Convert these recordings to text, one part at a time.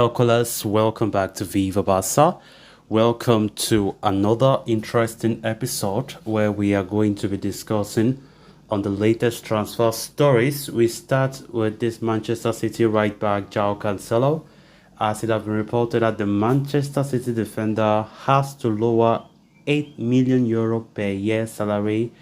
Hello, callers. Welcome back to Viva Barca. Welcome to another interesting episode where we are going to be discussing on the latest transfer stories. We start with this Manchester City right back Joao Cancelo, as it has been reported that the Manchester City defender has to lower 8 million euro per year salary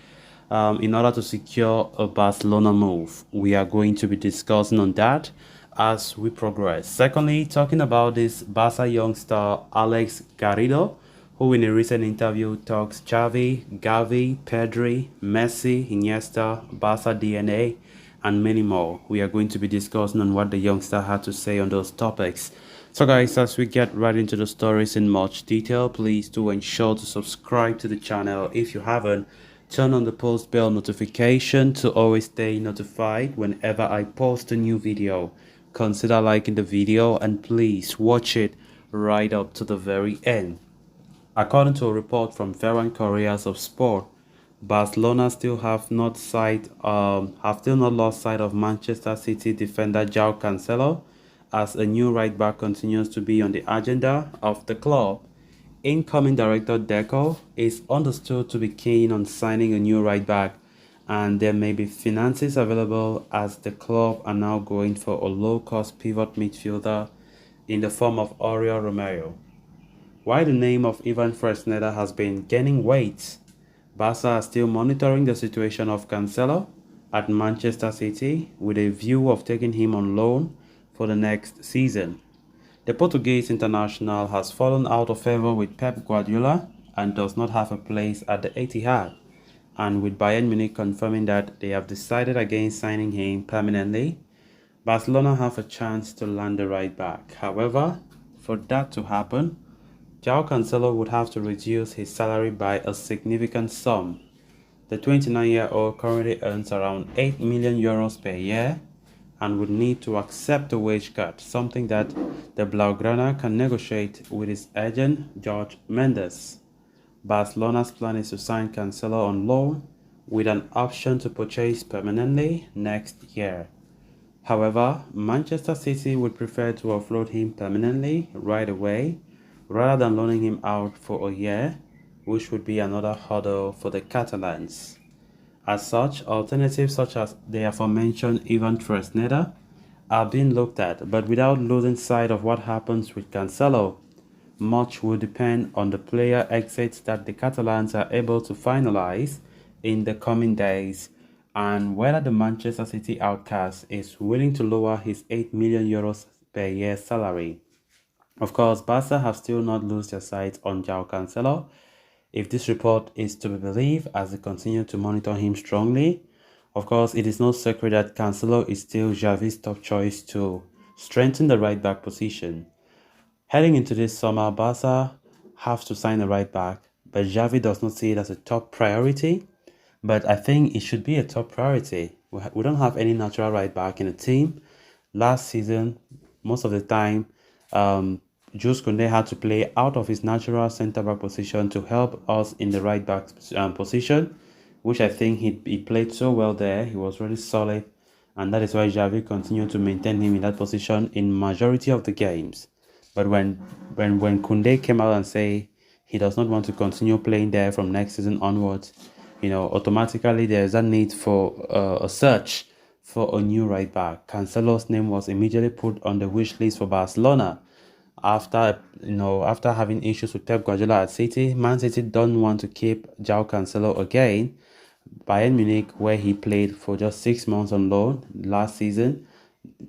in order to secure a Barcelona move. We are going to be discussing on that as we progress. Secondly, talking about this Barca youngster Aleix Garrido, who in a recent interview talks Xavi, Gavi, Pedri, Messi, Iniesta, Barca DNA, and many more. We are going to be discussing on what the youngster had to say on those topics. So guys, as we get right into the stories in much detail, please do ensure to subscribe to the channel if you haven't. Turn on the post bell notification to always stay notified whenever I post a new video. Consider liking the video and please watch it right up to the very end. According to a report from Ferran Correas of Sport, Barcelona still have not lost sight of Manchester City defender Joao Cancelo, as a new right back continues to be on the agenda of the club. Incoming director Deco is understood to be keen on signing a new right back, and there may be finances available as the club are now going for a low-cost pivot midfielder in the form of Oriol Romeo. While the name of Ivan Fresneda has been gaining weight, Barca are still monitoring the situation of Cancelo at Manchester City with a view of taking him on loan for the next season. The Portuguese international has fallen out of favor with Pep Guardiola and does not have a place at the Etihad, and with Bayern Munich confirming that they have decided against signing him permanently, Barcelona have a chance to land the right back. However, for that to happen, Joao Cancelo would have to reduce his salary by a significant sum. The 29-year-old currently earns around 8 million euros per year and would need to accept a wage cut, something that the Blaugrana can negotiate with his agent Jorge Mendes. Barcelona's plan is to sign Cancelo on loan with an option to purchase permanently next year. However, Manchester City would prefer to offload him permanently right away rather than loaning him out for a year, which would be another hurdle for the Catalans. As such, alternatives such as the aforementioned Ivan Fresneda are being looked at, but without losing sight of what happens with Cancelo. Much will depend on the player exits that the Catalans are able to finalize in the coming days, and whether the Manchester City outcast is willing to lower his 8 million euros per year salary. Of course, Barca have still not lost their sights on Joao Cancelo, if this report is to be believed, as they continue to monitor him strongly. Of course, it is no secret that Cancelo is still Xavi's top choice to strengthen the right back position. Heading into this summer, Barca have to sign a right back, but Xavi does not see it as a top priority. But I think it should be a top priority. We don't have any natural right back in the team. Last season, most of the time, Jules Koundé had to play out of his natural centre-back position to help us in the right-back position, which I think he played so well there. He was really solid, and that is why Xavi continued to maintain him in that position in majority of the games. But when Koundé came out and say he does not want to continue playing there from next season onwards, automatically there is a need for a search for a new right-back. Cancelo's name was immediately put on the wish list for Barcelona. After having issues with Pep Guardiola at City, Man City don't want to keep Joao Cancelo again. Bayern Munich, where he played for just 6 months on loan last season,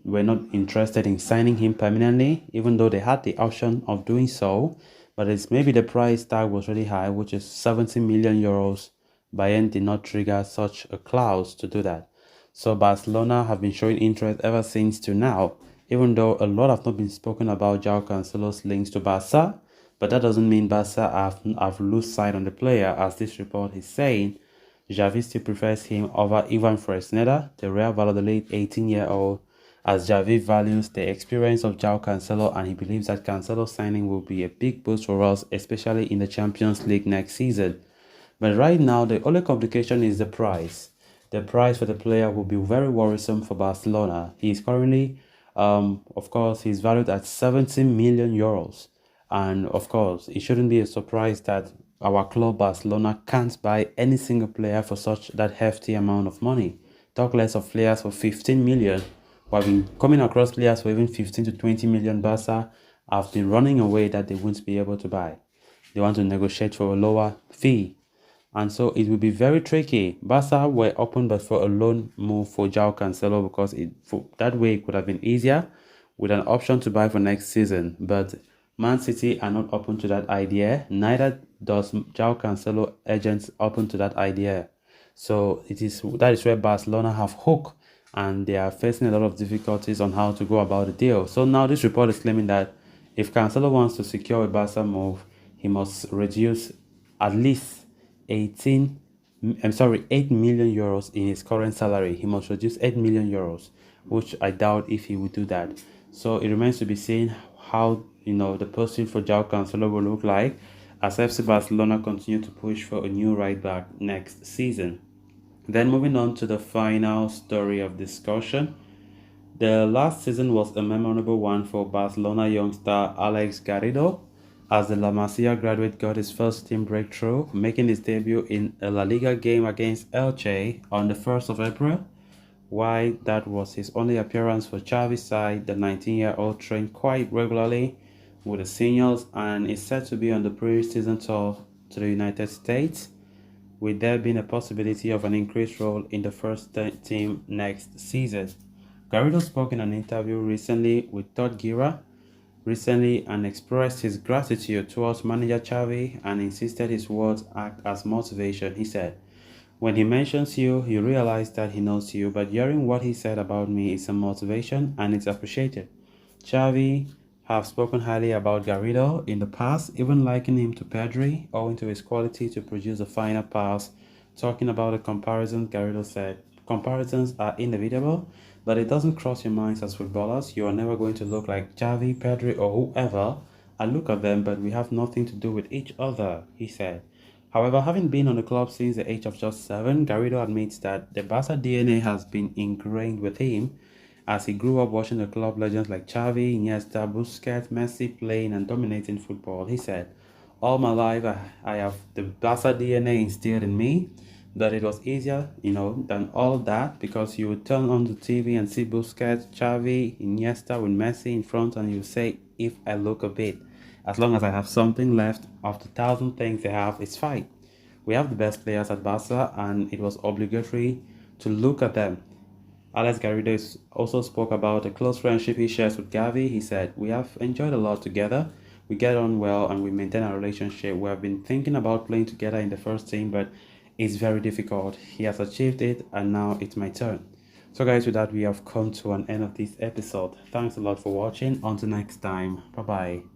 were not interested in signing him permanently, even though they had the option of doing so. But it's maybe the price tag was really high, which is 70 million euros. Bayern did not trigger such a clause to do that. So Barcelona have been showing interest ever since to now, even though a lot have not been spoken about Joao Cancelo's links to Barca, but that doesn't mean Barca have lost sight on the player, as this report is saying. Xavi still prefers him over Ivan Fresneda, the Real Valladolid 18-year-old, as Xavi values the experience of Joao Cancelo, and he believes that Cancelo's signing will be a big boost for us, especially in the Champions League next season. But right now, the only complication is the price. The price for the player will be very worrisome for Barcelona. He is currently Of course, he's valued at 70 million euros. And of course, it shouldn't be a surprise that our club Barcelona can't buy any single player for such that hefty amount of money. Talk less of players for 15 million. While been coming across players for even 15 to 20 million. Barca have been running away that they won't be able to buy. They want to negotiate for a lower fee. And so it will be very tricky. Barca were open but for a loan move for Joao Cancelo because that way it could have been easier with an option to buy for next season. But Man City are not open to that idea. Neither does Joao Cancelo agents open to that idea. So that is where Barcelona have hook and they are facing a lot of difficulties on how to go about the deal. So now this report is claiming that if Cancelo wants to secure a Barca move, he must reduce at least 8 million euros in his current salary. He must reduce 8 million euros, which I doubt if he would do that. So it remains to be seen how the pursuit for Joao Cancelo will look like as FC Barcelona continue to push for a new right back next season. Then moving on to the final story of discussion. The last season was a memorable one for Barcelona youngster Aleix Garrido, as the La Masia graduate got his first team breakthrough, making his debut in a La Liga game against Elche on the 1st of April. While that was his only appearance for Xavi's side, the 19-year-old trained quite regularly with the seniors and is set to be on the pre-season tour to the United States, with there being a possibility of an increased role in the first team next season. Garrido spoke in an interview recently with Todd Gira and expressed his gratitude towards manager Xavi and insisted his words act as motivation. He said, "When he mentions you, you realize that he knows you, but hearing what he said about me is a motivation and it's appreciated." Xavi have spoken highly about Garrido in the past, even likening him to Pedri, owing to his quality to produce a final pass. Talking about a comparison, Garrido said, "Comparisons are inevitable, but it doesn't cross your minds as footballers. You are never going to look like Xavi, Pedri, or whoever. I look at them, but we have nothing to do with each other," he said. However, having been on the club since the age of just 7, Garrido admits that the Barca DNA has been ingrained with him as he grew up watching the club legends like Xavi, Iniesta, Busquets, Messi playing and dominating football. He said, "All my life I have the Barca DNA instilled in me, but it was easier, than all that because you would turn on the TV and see Busquets, Xavi, Iniesta with Messi in front and you say, if I look a bit. As long as I have something left of the 1,000 things they have, it's fine. We have the best players at Barca and it was obligatory to look at them." Aleix Garrido also spoke about a close friendship he shares with Gavi. He said, "We have enjoyed a lot together. We get on well and we maintain our relationship. We have been thinking about playing together in the first team, but it's very difficult. He has achieved it and now it's my turn." So guys, with that, we have come to an end of this episode. Thanks a lot for watching. Until next time. Bye-bye.